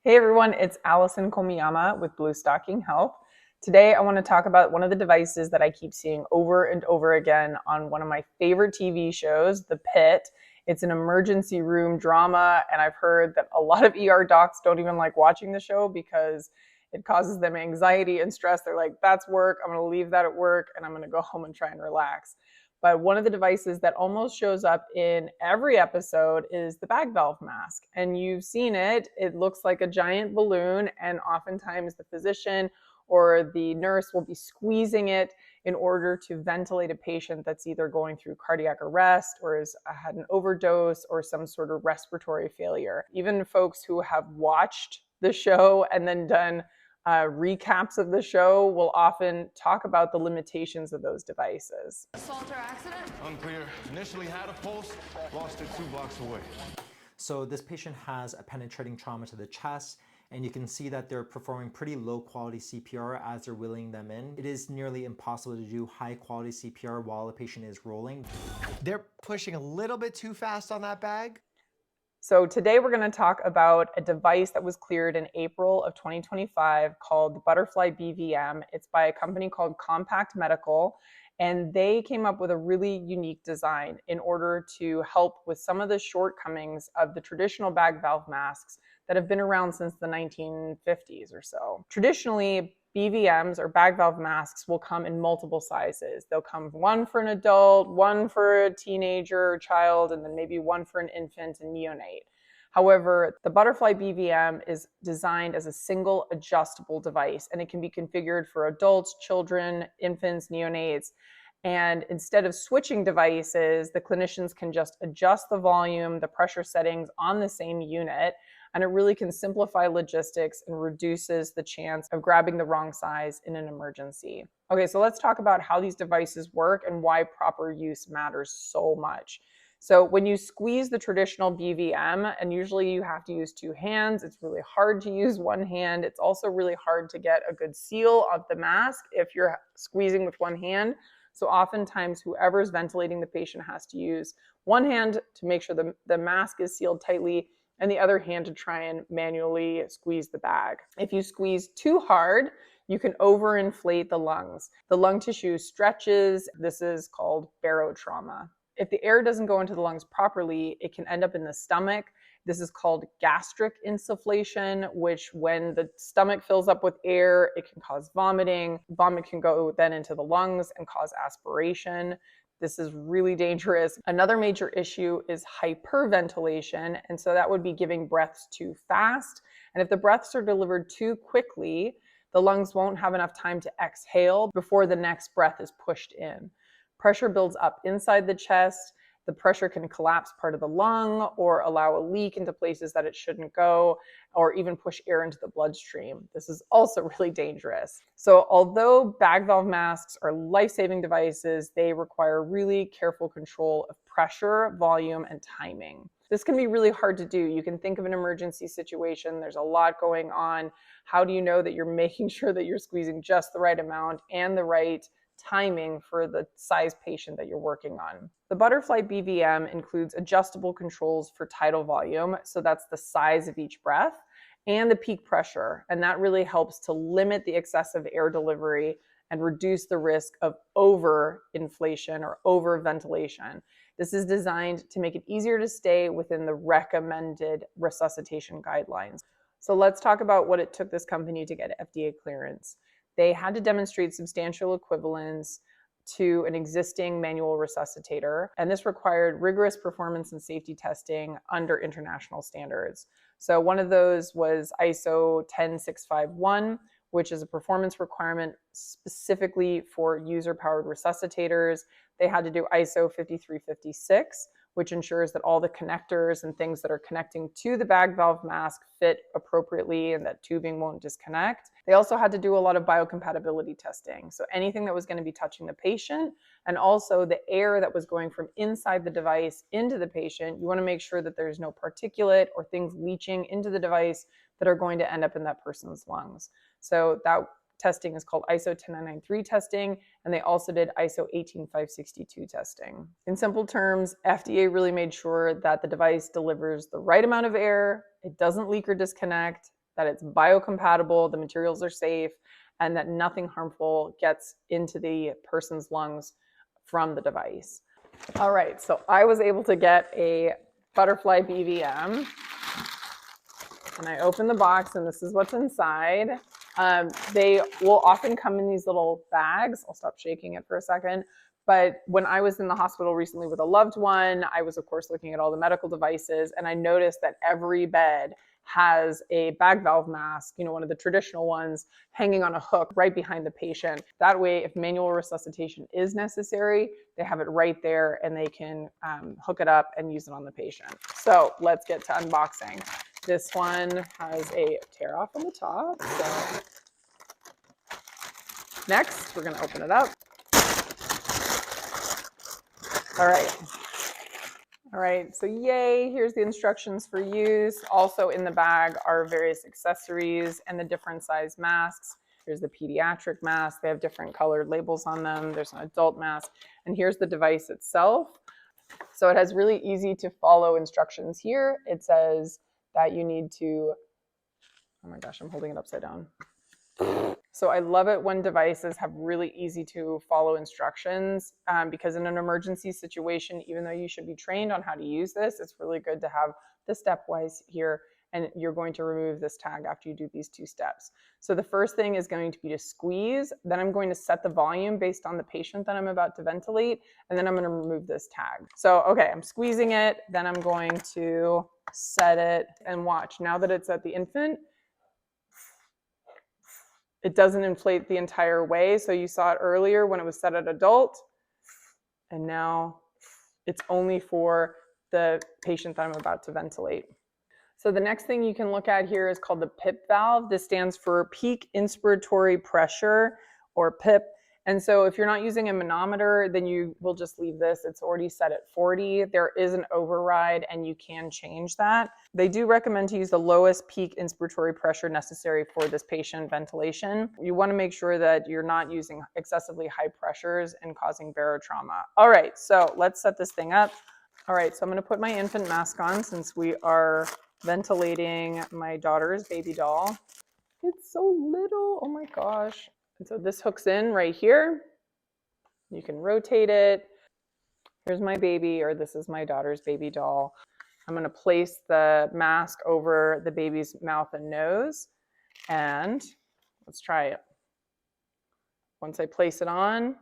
Hey everyone, it's Allison Komiyama with Bluestocking Health. Today I want to talk about one of the devices that I keep seeing over and over again on one of my favorite TV shows, The Pitt. It's an emergency room drama, and I've heard that a lot of ER docs don't even like watching the show because it causes them anxiety and stress. They're like, that's work, I'm going to leave that at work, and I'm going to go home and try and relax. But one of the devices that almost shows up in every episode is the bag valve mask. And you've seen it. It looks like a giant balloon, and oftentimes the physician or the nurse will be squeezing it in order to ventilate a patient that's either going through cardiac arrest or has had an overdose or some sort of respiratory failure. Even folks who have watched the show and then done recaps of the show will often talk about the limitations of those devices. Assault or accident? Unclear. Initially had a pulse, lost it 2 blocks away. So this patient has a penetrating trauma to the chest, and you can see that they're performing pretty low quality CPR as they're wheeling them in. It is nearly impossible to do high quality CPR while the patient is rolling. They're pushing a little bit too fast on that bag. So today we're going to talk about a device that was cleared in April of 2025 called the ButterflyBVM. It's by a company called Compact Medical, and they came up with a really unique design in order to help with some of the shortcomings of the traditional bag valve masks that have been around since the 1950s or so. Traditionally, BVMs or bag valve masks will come in multiple sizes. They'll come one for an adult, one for a teenager or child, and then maybe one for an infant and neonate. However, the ButterflyBVM is designed as a single adjustable device, and it can be configured for adults, children, infants, neonates. And instead of switching devices, the clinicians can just adjust the volume, the pressure settings on the same unit, and it really can simplify logistics and reduces the chance of grabbing the wrong size in an emergency. Okay, so let's talk about how these devices work and why proper use matters so much. So when you squeeze the traditional BVM, and usually you have to use 2 hands, it's really hard to use one hand. It's also really hard to get a good seal of the mask if you're squeezing with one hand. So oftentimes whoever's ventilating the patient has to use one hand to make sure the mask is sealed tightly, and the other hand to try and manually squeeze the bag. If you squeeze too hard, you can overinflate the lungs. The lung tissue stretches. This is called barotrauma. If the air doesn't go into the lungs properly, it can end up in the stomach. This is called gastric insufflation, which when the stomach fills up with air, it can cause vomiting. Vomit can go then into the lungs and cause aspiration. This is really dangerous. Another major issue is hyperventilation, and so that would be giving breaths too fast. And if the breaths are delivered too quickly, the lungs won't have enough time to exhale before the next breath is pushed in. Pressure builds up inside the chest. The pressure can collapse part of the lung or allow a leak into places that it shouldn't go, or even push air into the bloodstream. This is also really dangerous. So although bag valve masks are life-saving devices, they require really careful control of pressure, volume, and timing. This can be really hard to do. You can think of an emergency situation. There's a lot going on. How do you know that you're making sure that you're squeezing just the right amount and the right timing for the size patient that you're working on? The ButterflyBVM includes adjustable controls for tidal volume, so that's the size of each breath, and the peak pressure, and that really helps to limit the excessive air delivery and reduce the risk of overinflation or overventilation. This is designed to make it easier to stay within the recommended resuscitation guidelines. So let's talk about what it took this company to get FDA clearance. They had to demonstrate substantial equivalence to an existing manual resuscitator, and this required rigorous performance and safety testing under international standards. So one of those was ISO 10651, which is a performance requirement specifically for user-powered resuscitators. They had to do ISO 5356, which ensures that all the connectors and things that are connecting to the bag valve mask fit appropriately and that tubing won't disconnect. They also had to do a lot of biocompatibility testing. So anything that was going to be touching the patient, and also the air that was going from inside the device into the patient, you want to make sure that there's no particulate or things leaching into the device that are going to end up in that person's lungs. So that testing is called ISO 10993 testing, and they also did ISO 18562 testing. In simple terms, FDA really made sure that the device delivers the right amount of air, it doesn't leak or disconnect, that it's biocompatible, the materials are safe, and that nothing harmful gets into the person's lungs from the device. All right, so I was able to get a ButterflyBVM, and I opened the box, and this is what's inside. They will often come in these little bags. I'll stop shaking it for a second. But when I was in the hospital recently with a loved one, I was, of course, looking at all the medical devices, and I noticed that every bed has a bag valve mask, one of the traditional ones, hanging on a hook right behind the patient. That way, if manual resuscitation is necessary, they have it right there and they can hook it up and use it on the patient. So let's get to unboxing. This one has a tear off on the top. So next, we're gonna open it up. All right, so yay, here's the instructions for use. Also in the bag are various accessories and the different size masks. Here's the pediatric mask. They have different colored labels on them. There's an adult mask. And here's the device itself. So it has really easy to follow instructions here. It says that you need to, oh my gosh, I'm holding it upside down. So I love it when devices have really easy to follow instructions because in an emergency situation, even though you should be trained on how to use this, it's really good to have the stepwise here, and you're going to remove this tag after you do these 2 steps. So the first thing is going to be to squeeze, then I'm going to set the volume based on the patient that I'm about to ventilate, and then I'm going to remove this tag. So, okay, I'm squeezing it, then I'm going to set it and watch. Now that it's at the infant, it doesn't inflate the entire way. So you saw it earlier when it was set at adult, and now it's only for the patient that I'm about to ventilate. So the next thing you can look at here is called the PIP valve. This stands for peak inspiratory pressure, or PIP. And so if you're not using a manometer, then you will just leave this. It's already set at 40. There is an override and you can change that. They do recommend to use the lowest peak inspiratory pressure necessary for this patient ventilation. You want to make sure that you're not using excessively high pressures and causing barotrauma. All right, so let's set this thing up. All right, so I'm going to put my infant mask on since we are ventilating my daughter's baby doll. It's so little, oh my gosh. And so this hooks in right here. You can rotate it. Here's my baby, or this is my daughter's baby doll. I'm going to place the mask over the baby's mouth and nose, and let's try it. Once I place it on,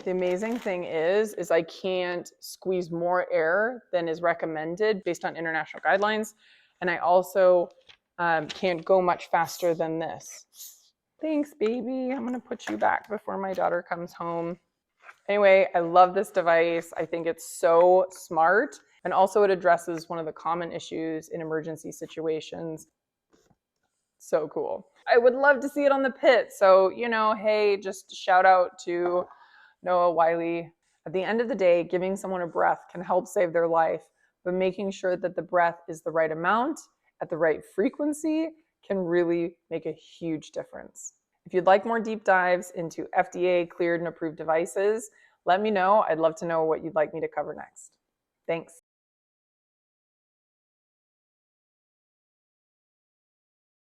the amazing thing is I can't squeeze more air than is recommended based on international guidelines. And I also can't go much faster than this. Thanks, baby. I'm gonna put you back before my daughter comes home. Anyway, I love this device. I think it's so smart. And also it addresses one of the common issues in emergency situations. So cool. I would love to see it on the Pitt. So, hey, just shout out to Noah Wiley. At the end of the day, giving someone a breath can help save their life, but making sure that the breath is the right amount at the right frequency can really make a huge difference. If you'd like more deep dives into FDA-cleared and approved devices, let me know. I'd love to know what you'd like me to cover next. Thanks.